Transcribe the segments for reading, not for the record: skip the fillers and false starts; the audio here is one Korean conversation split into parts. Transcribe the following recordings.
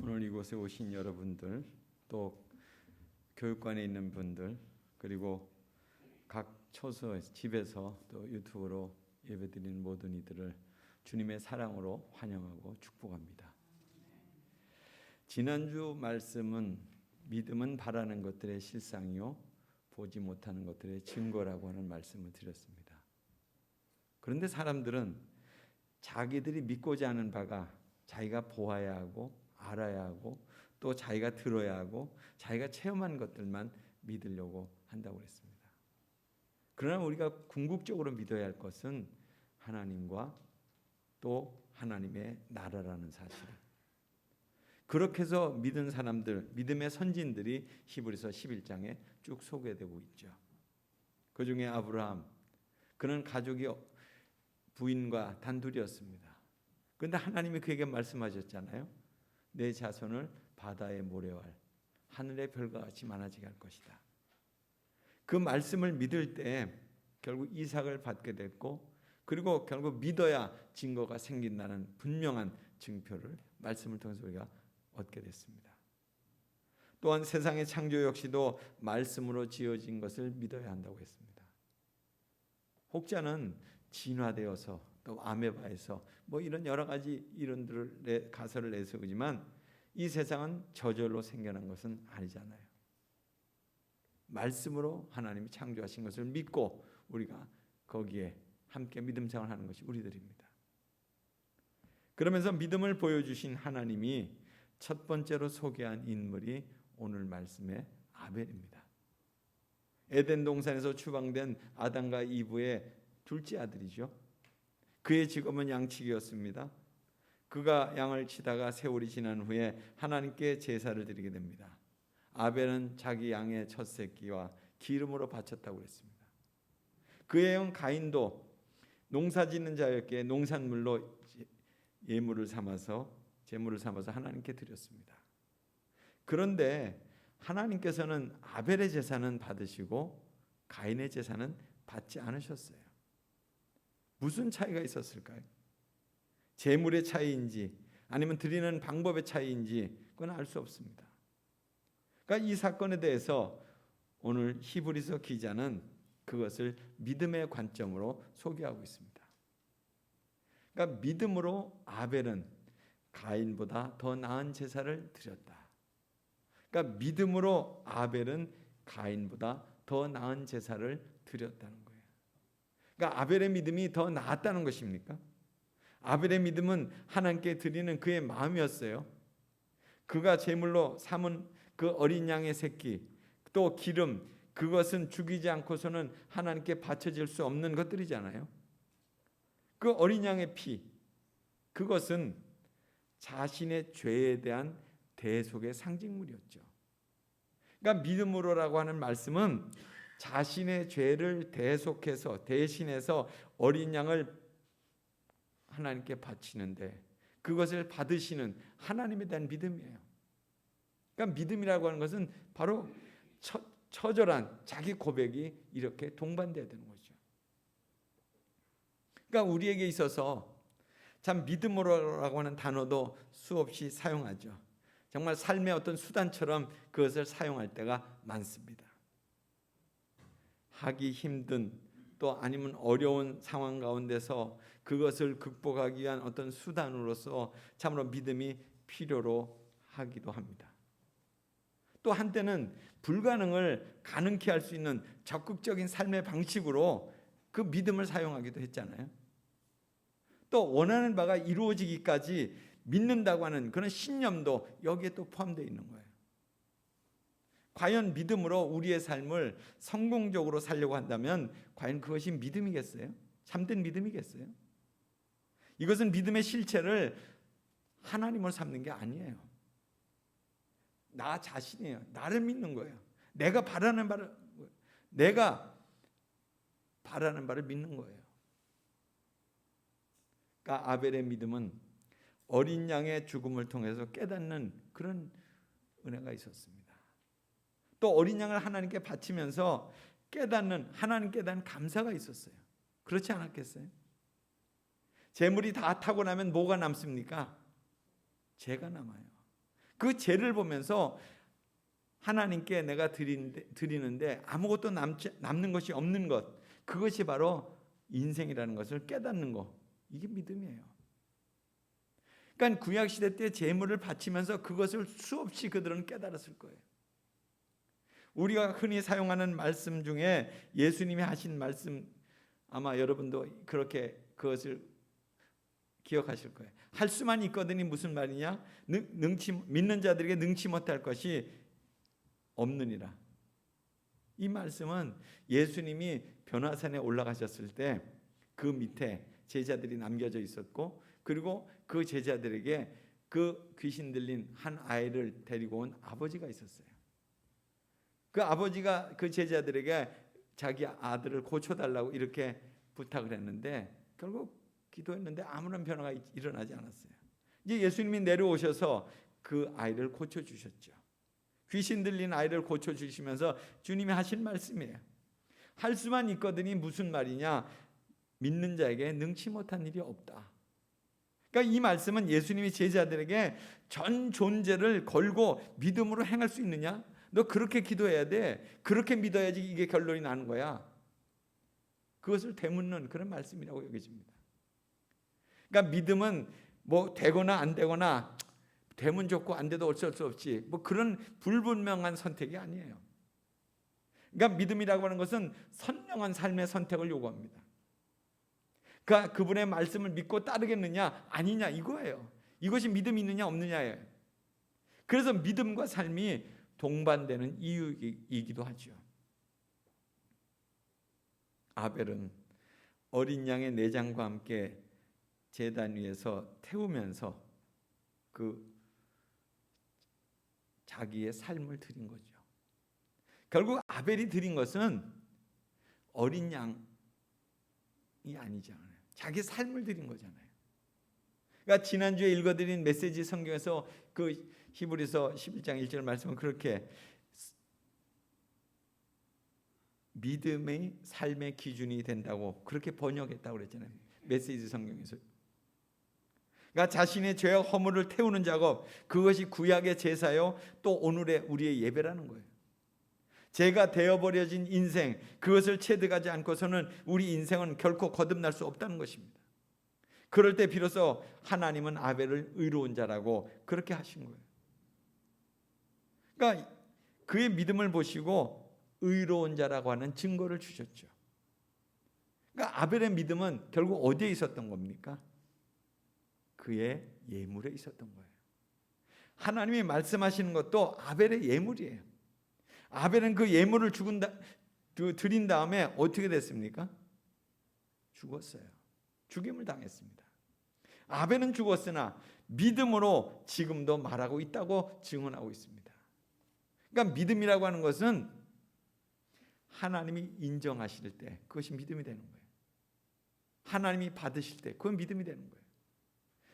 오늘 이곳에 오신 여러분들, 또 교육관에 있는 분들, 그리고 각 처소에서, 집에서 또 유튜브로 예배드리는 모든 이들을 주님의 사랑으로 환영하고 축복합니다. 지난주 말씀은 믿음은 바라는 것들의 실상이요 보지 못하는 것들의 증거라고 하는 말씀을 드렸습니다. 그런데 사람들은 자기들이 믿고자 하는 바가 자기가 보아야 하고 알아야 하고 또 자기가 들어야 하고 자기가 체험한 것들만 믿으려고 한다고 했습니다. 그러나 우리가 궁극적으로 믿어야 할 것은 하나님과 또 하나님의 나라라는 사실. 그렇게 해서 믿은 사람들, 믿음의 선진들이 히브리서 11장에 쭉 소개되고 있죠. 그 중에 아브라함, 그는 가족이 부인과 단둘이었습니다. 그런데 하나님이 그에게 말씀하셨잖아요. 내 자손을 바다의 모래알, 하늘의 별과 같이 많아지게 할 것이다. 그 말씀을 믿을 때 결국 이삭을 받게 됐고, 그리고 결국 믿어야 증거가 생긴다는 분명한 증표를 말씀을 통해서 우리가 얻게 됐습니다. 또한 세상의 창조 역시도 말씀으로 지어진 것을 믿어야 한다고 했습니다. 혹자는 진화되어서 또 아메바에서 이런 여러 가지 이론들을 가설을 내서 그지만 이 세상은 저절로 생겨난 것은 아니잖아요. 말씀으로 하나님이 창조하신 것을 믿고 우리가 거기에 함께 믿음 생활하는 것이 우리들입니다. 그러면서 믿음을 보여주신 하나님이 첫 번째로 소개한 인물이 오늘 말씀의 아벨입니다. 에덴 동산에서 추방된 아담과 이브의 둘째 아들이죠. 그의 직업은 양치기였습니다. 그가 양을 치다가 세월이 지난 후에 하나님께 제사를 드리게 됩니다. 아벨은 자기 양의 첫 새끼와 기름으로 바쳤다고 했습니다. 그의 형 가인도 농사짓는 자였기에 농산물로 제물을 삼아서 하나님께 드렸습니다. 그런데 하나님께서는 아벨의 제사는 받으시고 가인의 제사는 받지 않으셨어요. 무슨 차이가 있었을까요? 제물의 차이인지 아니면 드리는 방법의 차이인지 그건 알 수 없습니다. 그러니까 이 사건에 대해서 오늘 히브리서 기자는 그것을 믿음의 관점으로 소개하고 있습니다. 그러니까 믿음으로 아벨은 가인보다 더 나은 제사를 드렸다. 그러니까 믿음으로 아벨은 가인보다 더 나은 제사를 드렸다는 거예요. 그러니까 아벨의 믿음이 더 나았다는 것입니까? 아벨의 믿음은 하나님께 드리는 그의 마음이었어요. 그가 제물로 삼은 그 어린 양의 새끼, 또 기름, 그것은 죽이지 않고서는 하나님께 바쳐질 수 없는 것들이잖아요. 그 어린 양의 피, 그것은 자신의 죄에 대한 대속의 상징물이었죠. 그러니까 믿음으로라고 하는 말씀은 자신의 죄를 대속해서 대신해서 어린 양을 하나님께 바치는데 그것을 받으시는 하나님에 대한 믿음이에요. 그러니까 믿음이라고 하는 것은 바로 처절한 자기 고백이 이렇게 동반돼야 되는 거죠. 그러니까 우리에게 있어서 참 믿음으로라고 하는 단어도 수없이 사용하죠. 정말 삶의 어떤 수단처럼 그것을 사용할 때가 많습니다. 하기 힘든 또 아니면 어려운 상황 가운데서 그것을 극복하기 위한 어떤 수단으로서 참으로 믿음이 필요로 하기도 합니다. 또 한때는 불가능을 가능케 할 수 있는 적극적인 삶의 방식으로 그 믿음을 사용하기도 했잖아요. 또 원하는 바가 이루어지기까지 믿는다고 하는 그런 신념도 여기에 또 포함되어 있는 거예요. 과연 믿음으로 우리의 삶을 성공적으로 살려고 한다면 과연 그것이 믿음이겠어요? 참된 믿음이겠어요? 이것은 믿음의 실체를 하나님을 삼는 게 아니에요. 나 자신이에요. 나를 믿는 거예요. 내가 바라는 바를 믿는 거예요. 그러니까 아벨의 믿음은 어린 양의 죽음을 통해서 깨닫는 그런 은혜가 있었습니다. 또 어린 양을 하나님께 바치면서 하나님께 대한 감사가 있었어요. 그렇지 않았겠어요? 제물이 다 타고 나면 뭐가 남습니까? 죄가 남아요. 그 죄를 보면서 하나님께 내가 드리는데 아무것도 남는 것이 없는 것, 그것이 바로 인생이라는 것을 깨닫는 것, 이게 믿음이에요. 그러니까 구약시대 때 제물을 바치면서 그것을 수없이 그들은 깨달았을 거예요. 우리가 흔히 사용하는 말씀 중에 예수님이 하신 말씀, 아마 여러분도 그렇게 그것을 기억하실 거예요. 할 수만 있거든이 무슨 말이냐? 믿는 자들에게 능치 못할 것이 없느니라. 이 말씀은 예수님이 변화산에 올라가셨을 때 그 밑에 제자들이 남겨져 있었고, 그리고 그 제자들에게 그 귀신 들린 한 아이를 데리고 온 아버지가 있었어요. 그 아버지가 그 제자들에게 자기 아들을 고쳐달라고 이렇게 부탁을 했는데 결국 기도했는데 아무런 변화가 일어나지 않았어요. 이제 예수님이 내려오셔서 그 아이를 고쳐주셨죠. 귀신 들린 아이를 고쳐주시면서 주님이 하신 말씀이에요. 할 수만 있거든이 무슨 말이냐? 믿는 자에게 능치 못한 일이 없다. 그러니까 이 말씀은 예수님이 제자들에게 전 존재를 걸고 믿음으로 행할 수 있느냐? 너 그렇게 기도해야 돼. 그렇게 믿어야지 이게 결론이 나는 거야. 그것을 되묻는 그런 말씀이라고 여겨집니다. 그러니까 믿음은 뭐 되거나 안 되거나, 되면 좋고 안 돼도 어쩔 수 없지, 뭐 그런 불분명한 선택이 아니에요. 그러니까 믿음이라고 하는 것은 선명한 삶의 선택을 요구합니다. 그러니까 그분의 말씀을 믿고 따르겠느냐 아니냐 이거예요. 이것이 믿음이 있느냐 없느냐예요. 그래서 믿음과 삶이 동반되는 이유이기도 하죠. 아벨은 어린 양의 내장과 함께 제단 위에서 태우면서 그 자기의 삶을 드린 거죠. 결국 아벨이 드린 것은 어린 양이 아니잖아요. 자기 삶을 드린 거잖아요. 그러니까 지난주에 읽어드린 메시지 성경에서 그 히브리서 11장 1절 말씀은 그렇게 믿음의 삶의 기준이 된다고 그렇게 번역했다고 그랬잖아요. 메시지 성경에서. 그러니까 자신의 죄와 허물을 태우는 작업, 그것이 구약의 제사요 또 오늘의 우리의 예배라는 거예요. 죄가 되어버려진 인생, 그것을 체득하지 않고서는 우리 인생은 결코 거듭날 수 없다는 것입니다. 그럴 때 비로소 하나님은 아벨을 의로운 자라고 그렇게 하신 거예요. 그러니까 그의 믿음을 보시고 의로운 자라고 하는 증거를 주셨죠. 그러니까 아벨의 믿음은 결국 어디에 있었던 겁니까? 그의 예물에 있었던 거예요. 하나님이 말씀하시는 것도 아벨의 예물이에요. 아벨은 그 예물을 드린 다음에 어떻게 됐습니까? 죽었어요. 죽임을 당했습니다. 아벨은 죽었으나 믿음으로 지금도 말하고 있다고 증언하고 있습니다. 그러니까 믿음이라고 하는 것은 하나님이 인정하실 때 그것이 믿음이 되는 거예요. 하나님이 받으실 때 그건 믿음이 되는 거예요.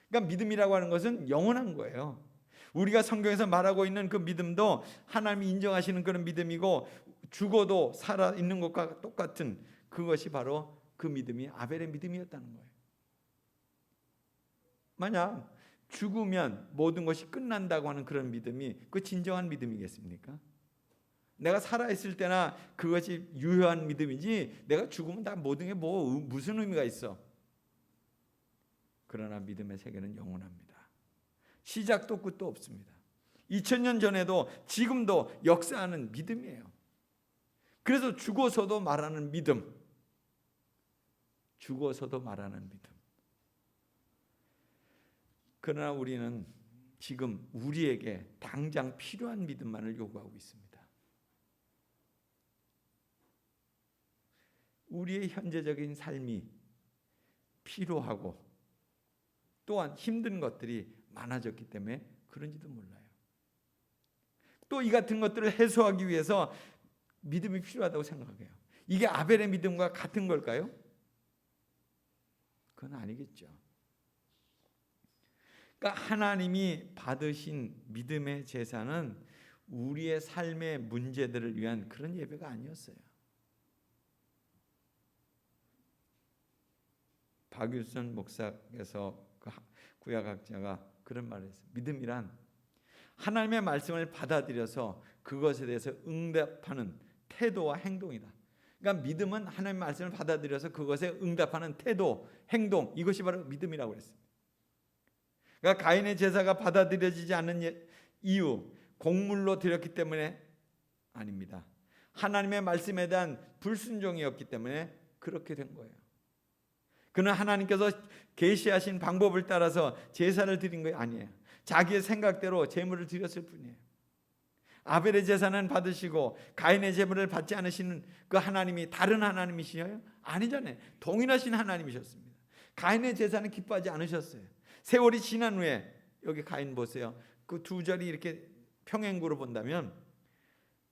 그러니까 믿음이라고 하는 것은 영원한 거예요. 우리가 성경에서 말하고 있는 그 믿음도 하나님이 인정하시는 그런 믿음이고, 죽어도 살아있는 것과 똑같은 그것이 바로 그 믿음이 아벨의 믿음이었다는 거예요. 만약 죽으면 모든 것이 끝난다고 하는 그런 믿음이 그 진정한 믿음이겠습니까? 내가 살아있을 때나 그것이 유효한 믿음이지, 내가 죽으면 다 모든 게 무슨 의미가 있어? 그러나 믿음의 세계는 영원합니다. 시작도 끝도 없습니다. 2000년 전에도 지금도 역사하는 믿음이에요. 그래서 죽어서도 말하는 믿음. 죽어서도 말하는 믿음. 그러나 우리는 지금 우리에게 당장 필요한 믿음만을 요구하고 있습니다. 우리의 현재적인 삶이 필요하고 또한 힘든 것들이 많아졌기 때문에 그런지도 몰라요. 또 이 같은 것들을 해소하기 위해서 믿음이 필요하다고 생각해요. 이게 아벨의 믿음과 같은 걸까요? 그건 아니겠죠. 그러니까 하나님이 받으신 믿음의 제사는 우리의 삶의 문제들을 위한 그런 예배가 아니었어요. 박유선 목사께서 그 구약학자가 그런 말을 했어요. 믿음이란 하나님의 말씀을 받아들여서 그것에 대해서 응답하는 태도와 행동이다. 그러니까 믿음은 하나님의 말씀을 받아들여서 그것에 응답하는 태도, 행동, 이것이 바로 믿음이라고 했습니다. 그러니까 가인의 제사가 받아들여지지 않는 이유, 곡물로 드렸기 때문에 아닙니다. 하나님의 말씀에 대한 불순종이었기 때문에 그렇게 된 거예요. 그는 하나님께서 계시하신 방법을 따라서 제사를 드린 게 아니에요. 자기의 생각대로 제물을 드렸을 뿐이에요. 아벨의 제사는 받으시고 가인의 제물을 받지 않으시는 그 하나님이 다른 하나님이시요? 아니잖아요. 동일하신 하나님이셨습니다. 가인의 제사는 기뻐하지 않으셨어요. 세월이 지난 후에 여기 가인 보세요. 그 두 절이 이렇게 평행구로 본다면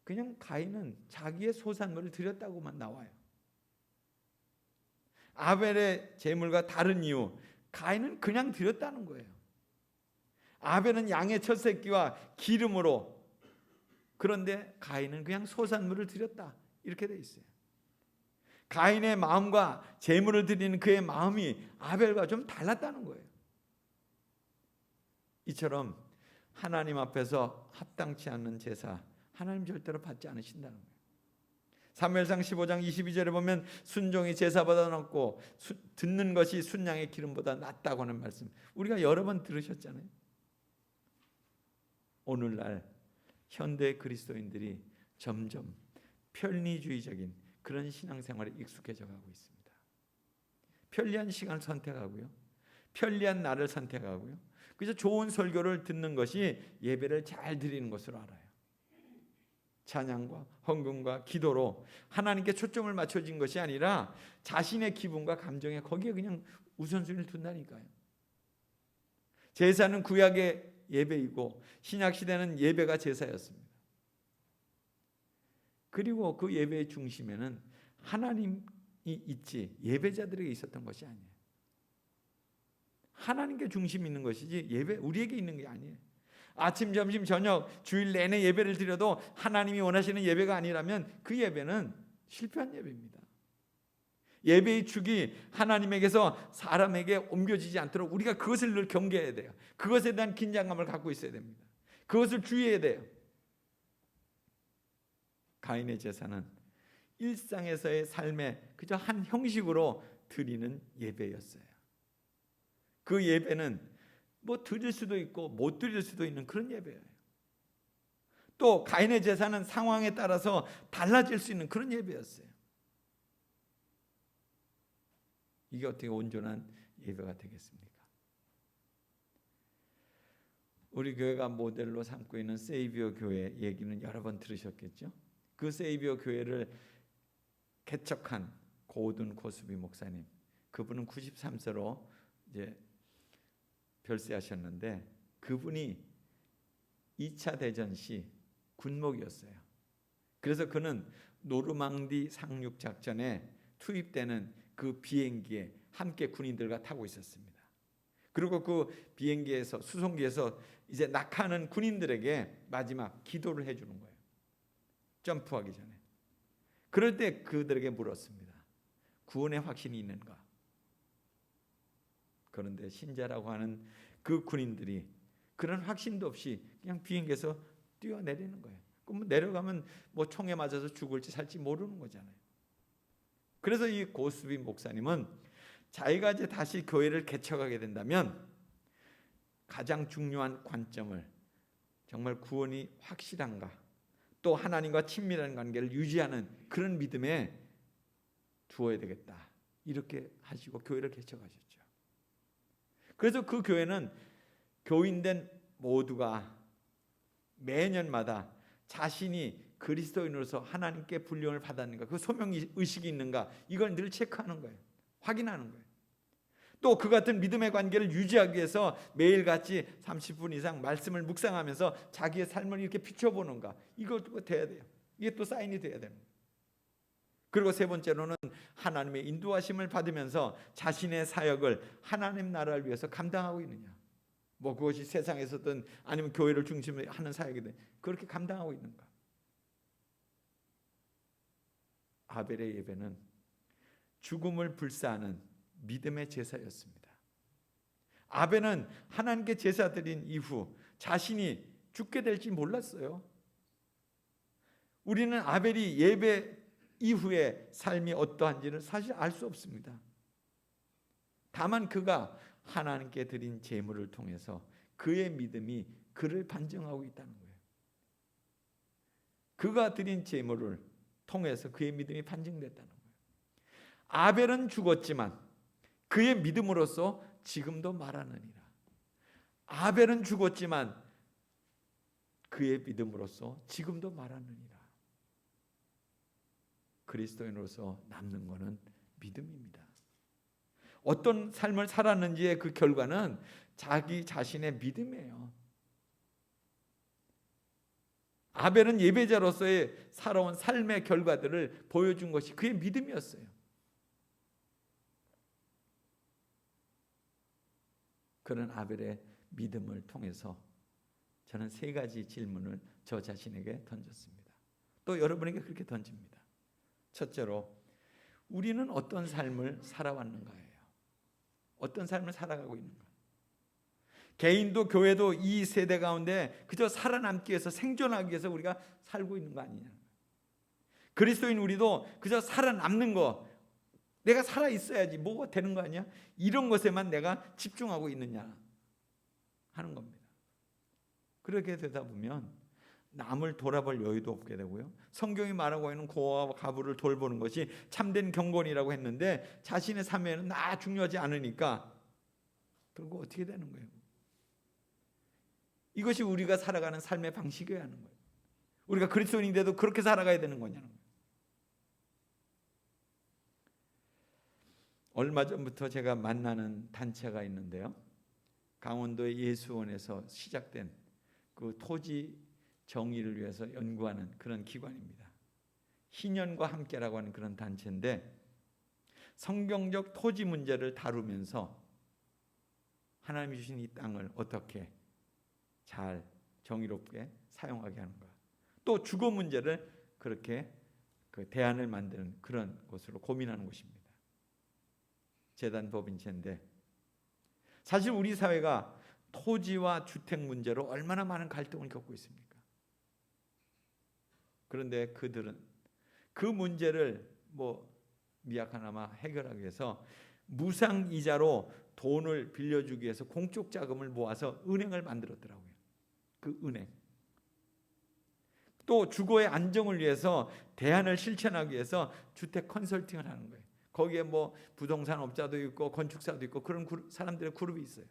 그냥 가인은 자기의 소산물을 드렸다고만 나와요. 아벨의 제물과 다른 이유, 가인은 그냥 드렸다는 거예요. 아벨은 양의 첫 새끼와 기름으로, 그런데 가인은 그냥 소산물을 드렸다, 이렇게 돼 있어요. 가인의 마음과 제물을 드리는 그의 마음이 아벨과 좀 달랐다는 거예요. 이처럼 하나님 앞에서 합당치 않는 제사, 하나님 절대로 받지 않으신다는 거예요. 사무엘상 15장 22절에 보면 순종이 제사보다 낫고 듣는 것이 순양의 기름보다 낫다고 하는 말씀, 우리가 여러 번 들으셨잖아요. 오늘날 현대 그리스도인들이 점점 편리주의적인 그런 신앙생활에 익숙해져 가고 있습니다. 편리한 시간을 선택하고요, 편리한 날을 선택하고요, 그래서 좋은 설교를 듣는 것이 예배를 잘 드리는 것으로 알아요. 찬양과 헌금과 기도로 하나님께 초점을 맞춰진 것이 아니라 자신의 기분과 감정에 거기에 그냥 우선순위를 둔다니까요. 제사는 구약의 예배이고 신약시대는 예배가 제사였습니다. 그리고 그 예배의 중심에는 하나님이 있지 예배자들에게 있었던 것이 아니에요. 하나님께 중심이 있는 것이지 예배 우리에게 있는 게 아니에요. 아침, 점심, 저녁, 주일 내내 예배를 드려도 하나님이 원하시는 예배가 아니라면 그 예배는 실패한 예배입니다. 예배의 축이 하나님에게서 사람에게 옮겨지지 않도록 우리가 그것을 늘 경계해야 돼요. 그것에 대한 긴장감을 갖고 있어야 됩니다. 그것을 주의해야 돼요. 가인의 제사는 일상에서의 삶에 그저 한 형식으로 드리는 예배였어요. 그 예배는 뭐 드릴 수도 있고 못 드릴 수도 있는 그런 예배예요. 또 가인의 제사는 상황에 따라서 달라질 수 있는 그런 예배였어요. 이게 어떻게 온전한 예배가 되겠습니까? 우리 교회가 모델로 삼고 있는 세이비어 교회 얘기는 여러 번 들으셨겠죠? 그 세이비어 교회를 개척한 고든 고스비 목사님, 그분은 93세로 이제 별세하셨는데 그분이 2차 대전 시 군목이었어요. 그래서 그는 노르망디 상륙 작전에 투입되는 그 비행기에 함께 군인들과 타고 있었습니다. 그리고 그 비행기에서 수송기에서 이제 낙하하는 군인들에게 마지막 기도를 해주는 거예요. 점프하기 전에. 그럴 때 그들에게 물었습니다. 구원의 확신이 있는가? 그런데 신자라고 하는 그 군인들이 그런 확신도 없이 그냥 비행기에서 뛰어내리는 거예요. 그럼 내려가면 뭐 총에 맞아서 죽을지 살지 모르는 거잖아요. 그래서 이 고스비 목사님은 자기가 이제 다시 교회를 개척하게 된다면 가장 중요한 관점을 정말 구원이 확실한가, 또 하나님과 친밀한 관계를 유지하는 그런 믿음에 두어야 되겠다, 이렇게 하시고 교회를 개척하셨죠. 그래서 그 교회는 교인된 모두가 매년마다 자신이 그리스도인으로서 하나님께 불륜을 받았는가, 그 소명의식이 있는가, 이걸 늘 체크하는 거예요. 확인하는 거예요. 또 그 같은 믿음의 관계를 유지하기 위해서 매일같이 30분 이상 말씀을 묵상하면서 자기의 삶을 이렇게 비춰보는가, 이것도 돼야 돼요. 이게 또 사인이 돼야 되는 거예요. 그리고 세 번째로는 하나님의 인도하심을 받으면서 자신의 사역을 하나님 나라를 위해서 감당하고 있느냐, 뭐 그것이 세상에서든 아니면 교회를 중심으로 하는 사역이든 그렇게 감당하고 있는가. 아벨의 예배는 죽음을 불사하는 믿음의 제사였습니다. 아벨은 하나님께 제사 드린 이후 자신이 죽게 될지 몰랐어요. 우리는 아벨이 예배 이후의 삶이 어떠한지는 사실 알 수 없습니다. 다만 그가 하나님께 드린 제물을 통해서 그의 믿음이 그를 반증하고 있다는 거예요. 그가 드린 제물을 통해서 그의 믿음이 반증됐다는 거예요. 아벨은 죽었지만 그의 믿음으로써 지금도 말하느니라. 아벨은 죽었지만 그의 믿음으로써 지금도 말하느니라. 그리스도인으로서 남는 것은 믿음입니다. 어떤 삶을 살았는지의 그 결과는 자기 자신의 믿음이에요. 아벨은 예배자로서의 살아온 삶의 결과들을 보여준 것이 그의 믿음이었어요. 그런 아벨의 믿음을 통해서 저는 세 가지 질문을 저 자신에게 던졌습니다. 또 여러분에게 그렇게 던집니다. 첫째로, 우리는 어떤 삶을 살아왔는가예요. 어떤 삶을 살아가고 있는가. 개인도 교회도 이 세대 가운데 그저 살아남기 위해서, 생존하기 위해서 우리가 살고 있는 거 아니냐. 그리스도인 우리도 그저 살아남는 거, 내가 살아있어야지 뭐가 되는 거 아니야? 이런 것에만 내가 집중하고 있느냐 하는 겁니다. 그렇게 되다 보면 남을 돌아볼 여유도 없게 되고요. 성경이 말하고 있는 고아와 가부를 돌보는 것이 참된 경건이라고 했는데 자신의 삶에는 나 중요하지 않으니까 결국 어떻게 되는 거예요? 이것이 우리가 살아가는 삶의 방식이어야 하는 거예요. 우리가 그리스도인인데도 그렇게 살아가야 되는 거냐는 거예요. 얼마 전부터 제가 만나는 단체가 있는데요. 강원도의 예수원에서 시작된 그 토지 정의를 위해서 연구하는 그런 기관입니다. 희년과 함께라고 하는 그런 단체인데 성경적 토지 문제를 다루면서 하나님이 주신 이 땅을 어떻게 잘 정의롭게 사용하게 하는가. 또 주거 문제를 그렇게 그 대안을 만드는 그런 곳으로 고민하는 곳입니다. 재단 법인체인데 사실 우리 사회가 토지와 주택 문제로 얼마나 많은 갈등을 겪고 있습니까? 그런데 그들은 그 문제를 미약하나마 해결하기 위해서 무상이자로 돈을 빌려주기 위해서 공적 자금을 모아서 은행을 만들었더라고요. 그 은행. 또 주거의 안정을 위해서 대안을 실천하기 위해서 주택 컨설팅을 하는 거예요. 거기에 부동산 업자도 있고 건축사도 있고 그런 사람들의 그룹이 있어요.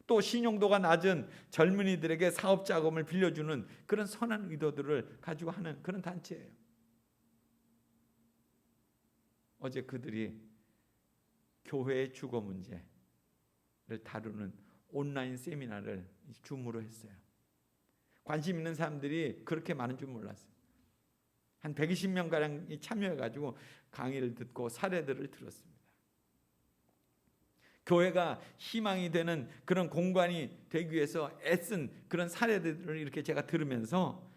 또 신용도가 낮은 젊은이들에게 사업 자금을 빌려주는 그런 선한 의도들을 가지고 하는 그런 단체예요. 어제 그들이 교회의 주거 문제를 다루는 온라인 세미나를 줌으로 했어요. 관심 있는 사람들이 그렇게 많은 줄 몰랐어요. 한 120명가량이 참여해가지고 강의를 듣고 사례들을 들었습니다. 교회가 희망이 되는 그런 공간이 되기 위해서 애쓴 그런 사례들을 이렇게 제가 들으면서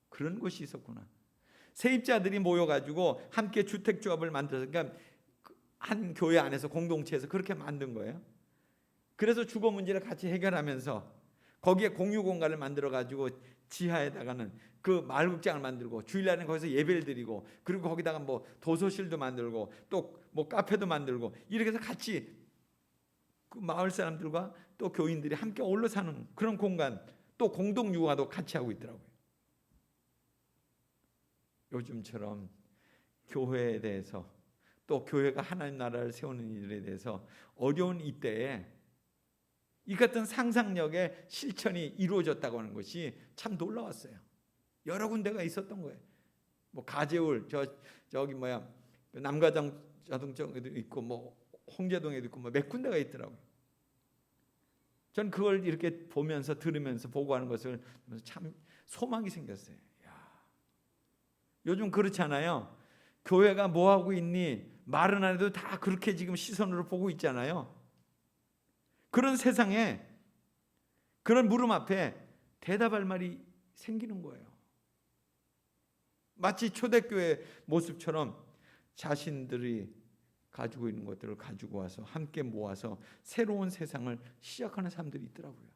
그런 곳이 있었구나. 세입자들이 모여가지고 함께 주택조합을 만들어서, 그러니까 한 교회 안에서 공동체에서 그렇게 만든 거예요. 그래서 주거 문제를 같이 해결하면서 거기에 공유 공간을 만들어가지고 지하에다가는 그 마을극장을 만들고 주일날은 거기서 예배를 드리고 그리고 거기다가 도서실도 만들고 또 카페도 만들고 이렇게 해서 같이 그 마을 사람들과 또 교인들이 함께 어울려 사는 그런 공간, 또 공동 육아도 같이 하고 있더라고요. 요즘처럼 교회에 대해서 또 교회가 하나님 나라를 세우는 일에 대해서 어려운 이때에 이 같은 상상력의 실천이 이루어졌다고 하는 것이 참 놀라웠어요. 여러 군데가 있었던 거예요. 가재울 저기 남가장 자동차에도 있고 홍제동에도 있고 몇 군데가 있더라고요. 전 그걸 이렇게 보면서 들으면서 보고하는 것을 참 소망이 생겼어요. 요즘 그렇지 않아요? 교회가 뭐 하고 있니? 말은 안 해도 다 그렇게 지금 시선으로 보고 있잖아요. 그런 세상에 그런 물음 앞에 대답할 말이 생기는 거예요. 마치 초대교회 모습처럼 자신들이 가지고 있는 것들을 가지고 와서 함께 모아서 새로운 세상을 시작하는 사람들이 있더라고요.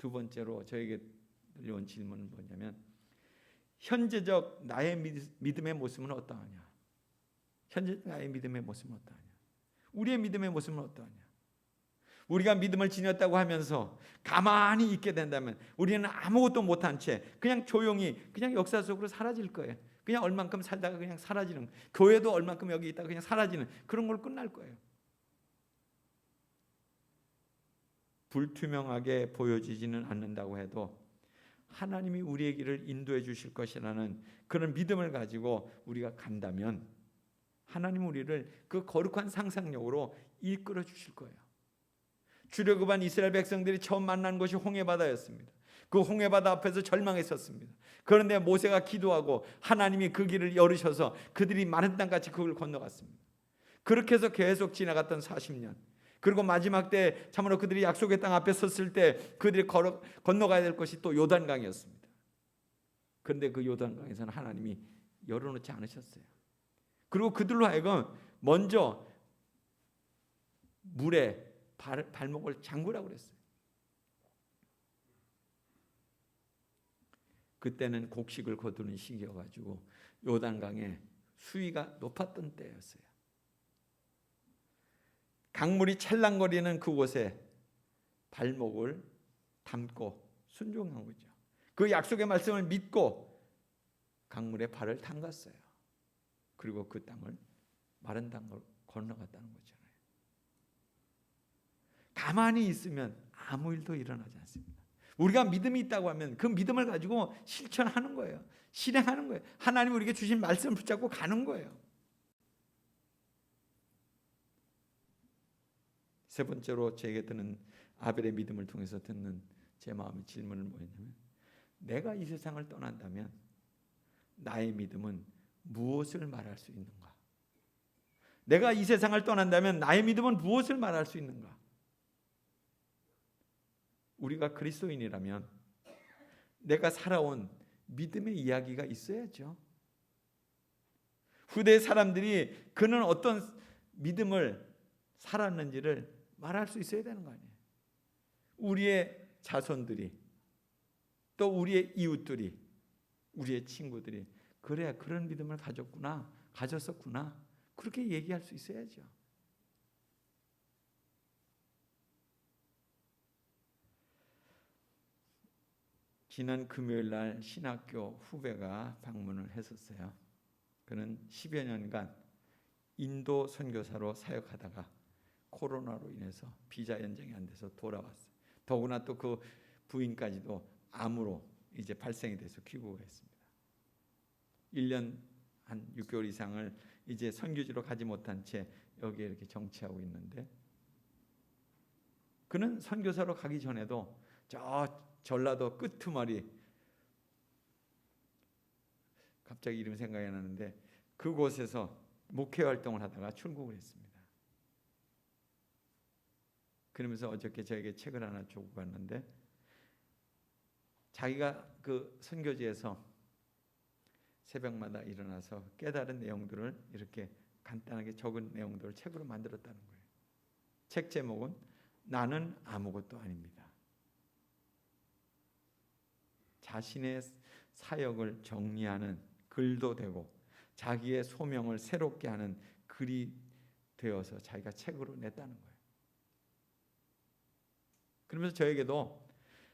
두 번째로 저에게 들려온 질문은 뭐냐면 현재적 나의 믿음의 모습은 어떠하냐? 현재적 나의 믿음의 모습은 어떠하냐? 우리의 믿음의 모습은 어떠하냐? 우리가 믿음을 지녔다고 하면서 가만히 있게 된다면 우리는 아무것도 못한 채 그냥 조용히 그냥 역사 속으로 사라질 거예요. 그냥 얼만큼 살다가 그냥 사라지는, 교회도 얼만큼 여기 있다가 그냥 사라지는 그런 걸 끝날 거예요. 불투명하게 보여지지는 않는다고 해도 하나님이 우리의 길을 인도해 주실 것이라는 그런 믿음을 가지고 우리가 간다면 하나님 우리를 그 거룩한 상상력으로 이끌어 주실 거예요. 출애굽한 이스라엘 백성들이 처음 만난 곳이 홍해바다였습니다. 그 홍해바다 앞에서 절망했었습니다. 그런데 모세가 기도하고 하나님이 그 길을 열으셔서 그들이 마른 땅같이 그걸 건너갔습니다. 그렇게 해서 계속 지나갔던 40년, 그리고 마지막 때 참으로 그들이 약속의 땅 앞에 섰을 때 그들이 건너가야 될 것이 또 요단강이었습니다. 그런데 그 요단강에서는 하나님이 열어놓지 않으셨어요. 그리고 그들로 하여금 먼저 물에 발목을 잠그라고 그랬어요. 그때는 곡식을 거두는 시기여가지고 요단강의 수위가 높았던 때였어요. 강물이 찰랑거리는 그곳에 발목을 담고 순종한 거죠. 그 약속의 말씀을 믿고 강물에 발을 담갔어요. 그리고 그 땅을 마른 땅을 건너갔다는 거잖아요. 가만히 있으면 아무 일도 일어나지 않습니다. 우리가 믿음이 있다고 하면 그 믿음을 가지고 실천하는 거예요. 실행하는 거예요. 하나님 우리에게 주신 말씀을 붙잡고 가는 거예요. 세 번째로 제게 드는 아벨의 믿음을 통해서 듣는 제 마음의 질문은 뭐였냐면, 내가 이 세상을 떠난다면 나의 믿음은 무엇을 말할 수 있는가? 내가 이 세상을 떠난다면 나의 믿음은 무엇을 말할 수 있는가? 우리가 그리스도인이라면 내가 살아온 믿음의 이야기가 있어야죠. 후대 사람들이 그는 어떤 믿음을 살았는지를 말할 수 있어야 되는 거 아니에요. 우리의 자손들이, 또 우리의 이웃들이, 우리의 친구들이 그래, 그런 믿음을 가졌구나, 가졌었구나, 그렇게 얘기할 수 있어야죠. 지난 금요일 날 신학교 후배가 방문을 했었어요. 그는 10여 년간 인도 선교사로 사역하다가 코로나로 인해서 비자 연장이 안 돼서 돌아왔어요. 더구나 또 그 부인까지도 암으로 이제 발생이 돼서 귀국을 했습니다. 1년 한 6개월 이상을 이제 선교지로 가지 못한 채 여기에 이렇게 정치하고 있는데, 그는 선교사로 가기 전에도 저 전라도 끄트머리, 갑자기 이름 생각이 나는데 그곳에서 목회 활동을 하다가 출국을 했습니다. 그러면서 어저께 저에게 책을 하나 주고 갔는데, 자기가 그 선교지에서 새벽마다 일어나서 깨달은 내용들을 이렇게 간단하게 적은 내용들을 책으로 만들었다는 거예요. 책 제목은 나는 아무것도 아닙니다. 자신의 사역을 정리하는 글도 되고 자기의 소명을 새롭게 하는 글이 되어서 자기가 책으로 냈다는 거예요. 그러면서 저에게도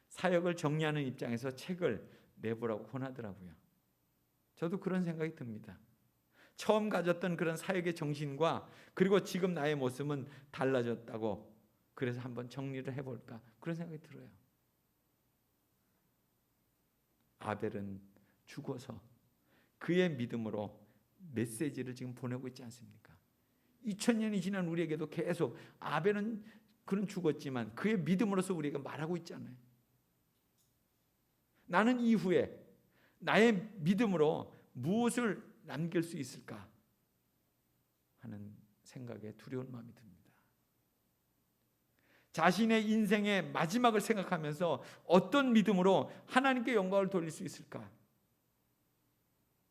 사역을 정리하는 입장에서 책을 내보라고 권하더라고요. 저도 그런 생각이 듭니다. 처음 가졌던 그런 사역의 정신과 그리고 지금 나의 모습은 달라졌다고, 그래서 한번 정리를 해볼까, 그런 생각이 들어요. 아벨은 죽어서 그의 믿음으로 메시지를 지금 보내고 있지 않습니까? 2000년이 지난 우리에게도 계속 아벨은 그는 죽었지만 그의 믿음으로서 우리가 말하고 있잖아요. 나는 이후에 나의 믿음으로 무엇을 남길 수 있을까 하는 생각에 두려운 마음이 듭니다. 자신의 인생의 마지막을 생각하면서 어떤 믿음으로 하나님께 영광을 돌릴 수 있을까?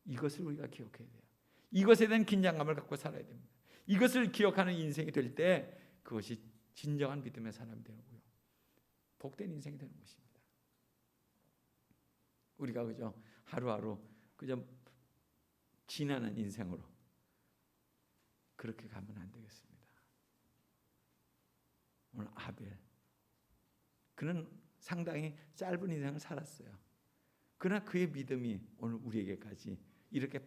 이것을 우리가 기억해야 돼요. 이것에 대한 긴장감을 갖고 살아야 됩니다. 이것을 기억하는 인생이 될 때 그것이 진정한 믿음의 사람이 되고요, 복된 인생이 되는 것입니다. 우리가 그저 하루하루 그저 지나는 인생으로 그렇게 가면 안 되겠습니다. 오늘 아벨, 그는 상당히 짧은 인생을 살았어요. 그러나 그의 믿음이 오늘 우리에게까지 이렇게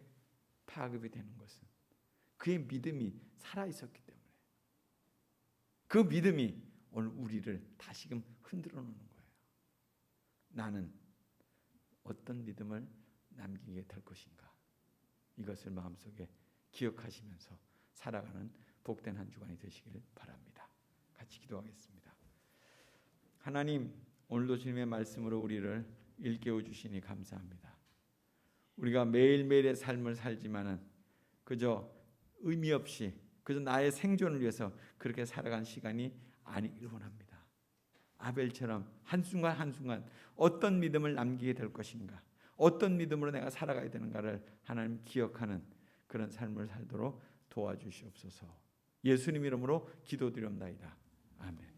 파급이 되는 것은 그의 믿음이 살아있었기 때문에, 그 믿음이 오늘 우리를 다시금 흔들어 놓는 거예요. 나는 어떤 믿음을 남기게 될 것인가, 이것을 마음속에 기억하시면서 살아가는 복된 한 주간이 되시길 바랍니다. 같이 기도하겠습니다. 하나님, 오늘도 주님의 말씀으로 우리를 일깨워 주시니 감사합니다. 우리가 매일매일의 삶을 살지만은 그저 의미 없이 그저 나의 생존을 위해서 그렇게 살아간 시간이 아니길 원합니다. 아벨처럼 한순간 한순간 어떤 믿음을 남기게 될 것인가, 어떤 믿음으로 내가 살아가야 되는가를 하나님 기억하는 그런 삶을 살도록 도와주시옵소서. 예수님 이름으로 기도드립니다. 아멘.